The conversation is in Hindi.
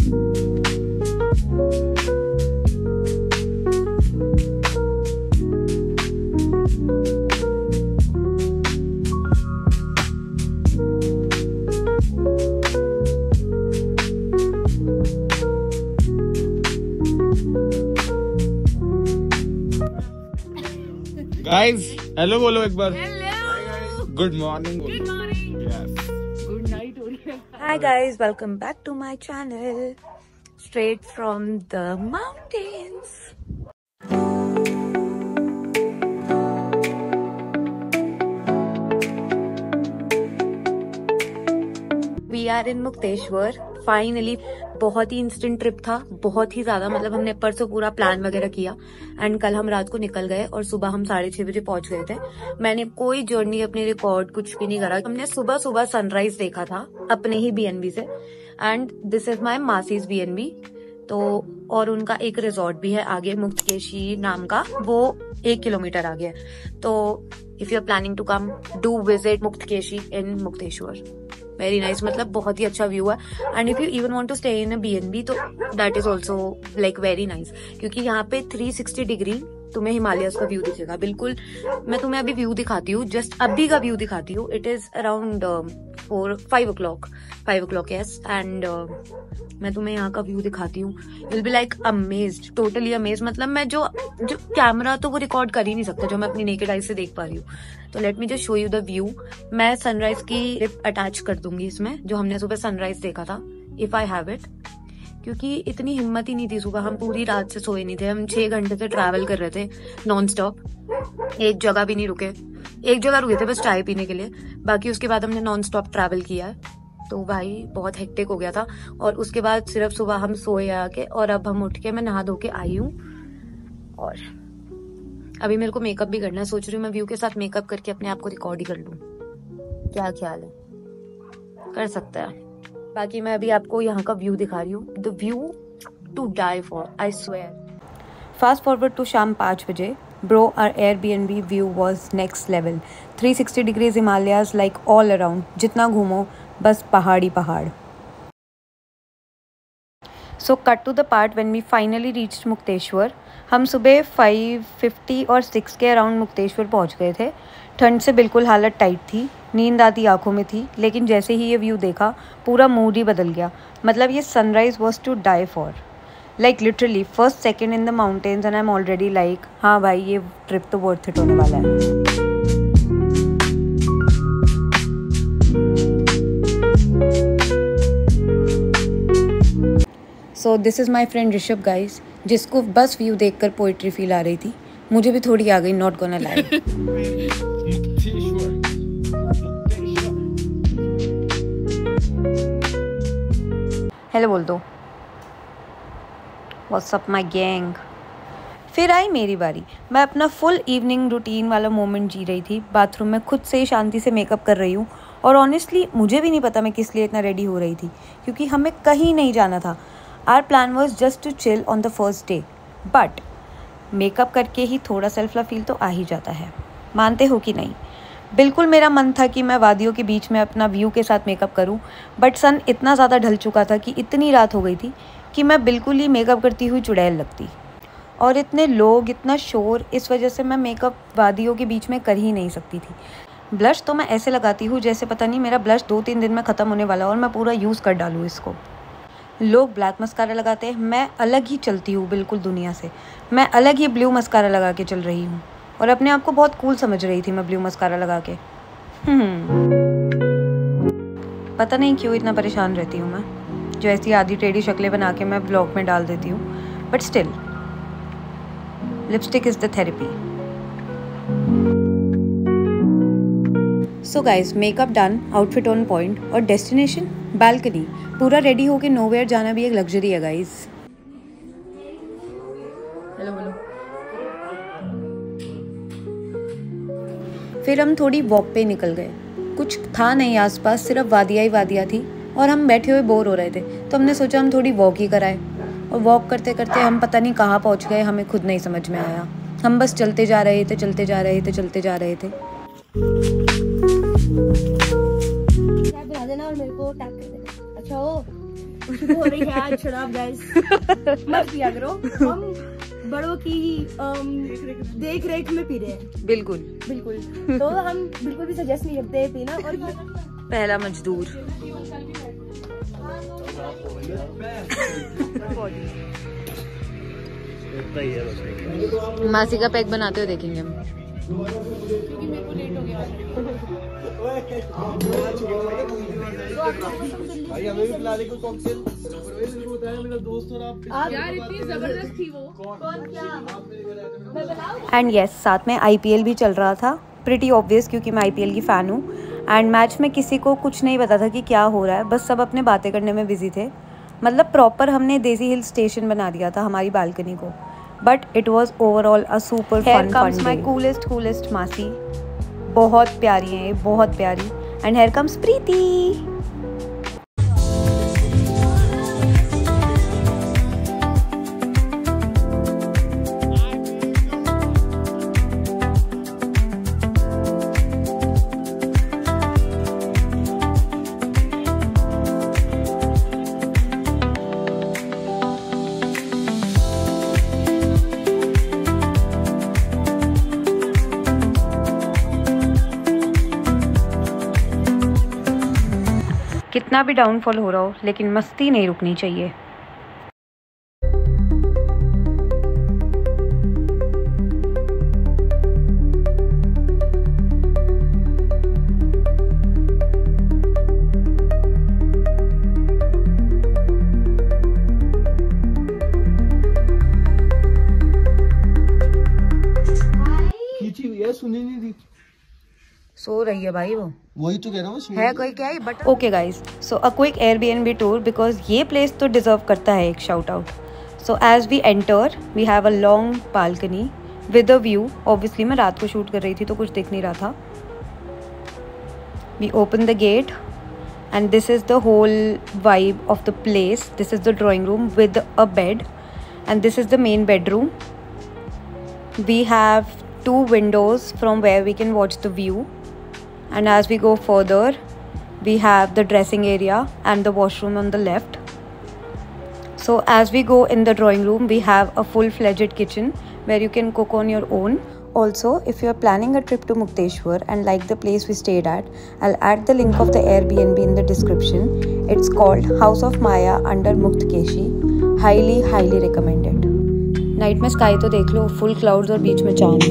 गाइस हेलो बोलो एक बार। Hello, good morning. Good morning, yes, good night हो रही है। Hi guys, welcome back to my channel. Straight from the mountains. We are in Mukteshwar. Finally बहुत ही इंस्टेंट ट्रिप था, बहुत ही ज्यादा, मतलब हमने परसों पूरा प्लान वगैरह किया एंड कल हम रात को निकल गए और सुबह हम 6:30 बजे पहुंच गए थे। मैंने कोई जर्नी अपनी रिकॉर्ड कुछ भी नहीं करा। हमने सुबह सुबह सनराइज देखा था अपने ही बीएनबी से and this is my masses BNB. तो और उनका एक रिजॉर्ट भी है आगे, मुक्तकेशी नाम का, वो 1 किलोमीटर आगे है। तो if you are planning to come, do visit Muktakeshi in Mukteshwar. Very nice, मतलब बहुत ही अच्छा व्यू है। And if you even want to stay in a BnB तो that is also like very nice, क्योंकि यहाँ पे 360 डिग्री तुम्हें हिमालयस का व्यू दिखेगा बिल्कुल। मैं तुम्हें अभी व्यू दिखाती हूँ, जस्ट अभी का व्यू दिखाती हूँ। It is around 5 o'clock yes. And मैं तुम्हें यहाँ का व्यू दिखाती हूँ। Will be like amazed, totally amazed. मतलब मैं जो कैमरा तो वो रिकॉर्ड कर ही नहीं सकता जो मैं अपनी नेकेड आई से देख पा रही हूँ। तो let me just show you the view. मैं सनराइज की क्लिप अटैच कर दूंगी इसमें, जो हमने सुबह सनराइज देखा था, इफ आई हैव इट, क्योंकि इतनी हिम्मत ही नहीं थी सुबह। हम पूरी रात से सोए नहीं थे, हम 6 घंटे से ट्रैवल कर रहे थे नॉन स्टॉप, एक जगह भी नहीं रुके। एक जगह रुके थे बस चाय पीने के लिए, बाकी उसके बाद हमने नॉन स्टॉप ट्रैवल किया है। तो भाई बहुत हेक्टिक हो गया था। और उसके बाद सिर्फ सुबह हम सोए आके, और अब हम उठ के मैं नहा धो के आई हूँ। और अभी मेरे को मेकअप भी करना है, सोच रही हूँ मैं व्यू के साथ मेकअप करके अपने आप को रिकॉर्ड ही कर लूँ। क्या ख्याल है, कर सकता है। बाकी मैं अभी आपको यहाँ का व्यू दिखा रही हूँ, the view to die for, I swear. Fast forward to शाम 5 बजे, bro our Airbnb view was next level. 360 degrees Himalayas like all around, जितना घूमो बस पहाड़ी पहाड़। So cut to the part when we finally reached Mukteshwar. हम सुबह 5:50 और 6 के अराउंड मुक्तेश्वर पहुंच गए थे। ठंड से बिल्कुल हालत टाइट थी, नींद आती आंखों में थी, लेकिन जैसे ही ये व्यू देखा पूरा मूड ही बदल गया। मतलब ये sunrise was to die for, like literally first second in the mountains and I am already like हाँ भाई ये ट्रिप तो वर्थ इट होने वाला है। So this is my friend Rishabh guys, जिसको बस व्यू देखकर पोइट्री फील आ रही थी। मुझे भी थोड़ी आ गई, नॉट गोना लाई। हेलो बोल दो, व्हाट्स अप माय गैंग। फिर आई मेरी बारी। मैं अपना फुल इवनिंग रूटीन वाला मोमेंट जी रही थी। बाथरूम में खुद से ही शांति से मेकअप कर रही हूँ। और ऑनेस्टली मुझे भी नहीं पता मैं किस लिए इतना रेडी हो रही थी, क्योंकि हमें कहीं नहीं जाना था। Our plan was just to chill on the first day, but makeup करके ही थोड़ा सेल्फ लव फील तो आ ही जाता है, मानते हो कि नहीं। बिल्कुल मेरा मन था कि मैं वादियों के बीच में अपना व्यू के साथ मेकअप करूं, बट सन इतना ज़्यादा ढल चुका था कि इतनी रात हो गई थी कि मैं बिल्कुल ही मेकअप करती हुई चुड़ैल लगती। और इतने लोग, इतना शोर, इस वजह से मैं मेकअप वादियों के बीच में कर ही नहीं सकती थी। ब्लश तो मैं ऐसे लगाती हूँ जैसे पता नहीं मेरा ब्लश 2-3 दिन में ख़त्म होने वाला और मैं पूरा यूज़ कर डालूँ इसको। लोग ब्लैक मस्कारा लगाते हैं, मैं अलग ही चलती हूँ बिल्कुल दुनिया से। मैं अलग ही ब्लू मस्कारा लगा के चल रही हूँ और अपने आप को बहुत कूल समझ रही थी मैं ब्लू मस्कारा लगा के। पता नहीं क्यों इतना परेशान रहती हूँ मैं, जो ऐसी आधी टेढ़ी शक्लें बना के मैं ब्लॉग में डाल देती हूँ, but still lipstick is the therapy. So guys, makeup done, outfit on point, और डेस्टिनेशन बालकनी। पूरा रेडी होके नोवेयर जाना भी एक लग्जरी है गाइज। हेलो बोलो। फिर हम थोड़ी वॉक पे निकल गए। कुछ था नहीं आसपास, सिर्फ वादियाँ ही वादियाँ थी और हम बैठे हुए बोर हो रहे थे, तो हमने सोचा हम थोड़ी वॉक ही कराए। और वॉक करते करते हम पता नहीं कहाँ पहुँच गए, हमें खुद नहीं समझ में आया। हम बस चलते जा रहे थे, चलते जा रहे थे, चलते जा रहे थे। बना देना और मेरे को टैग कर देना। अच्छा हो शुरू हो रही है आज शराब गाइस, मत पिया करो। हम बड़ों की देख रेख में पी रहे हैं। बिल्कुल बिल्कुल, तो हम बिल्कुल भी सजेस्ट नहीं करते पीना। और पहला मजदूर। मासी का पैक बनाते हुए देखेंगे हम। भाई हमें भी पिला दे कोई कॉकटेल। यार इतनी जबरदस्त थी वो। एंड यस, साथ में IPL भी चल रहा था। प्रिटी ऑब्वियस क्योंकि मैं IPL की फ़ैन हूँ। एंड मैच में किसी को कुछ नहीं पता था कि क्या हो रहा है, बस सब अपने बातें करने में बिजी थे। मतलब प्रॉपर हमने देसी हिल स्टेशन बना दिया था हमारी बालकनी को। But it was overall a super fun day. My coolest मासी, बहुत प्यारी है, बहुत प्यारी। And here comes Preeti. कितना भी डाउनफॉल हो रहा हो, लेकिन मस्ती नहीं रुकनी चाहिए। खींची हुई है, सुनी नहीं थी। सो रही है भाई वो। वही तो कह रहा हूँ, है कोई क्या ही but. Okay guys, so a quick Airbnb tour because ये प्लेस तो डिजर्व करता है एक shout out. So as we enter we have a long balcony with a view. Obviously मैं रात को शूट कर रही थी तो कुछ दिख नहीं रहा था। We open the gate and this is the whole vibe of the place. This is the drawing room with a bed and this is the main bedroom. We have 2 windows from where we can watch the view. And as we go further, we have the dressing area and the washroom on the left. So as we go in the drawing room, we have a full-fledged kitchen where you can cook on your own. Also, if you are planning a trip to Mukteshwar and like the place we stayed at, I'll add the link of the Airbnb in the description. It's called House of Maya under Muktkeshi. Highly recommended. Night में स्काई तो देख लो, फुल क्लाउड्स और बीच में चांद।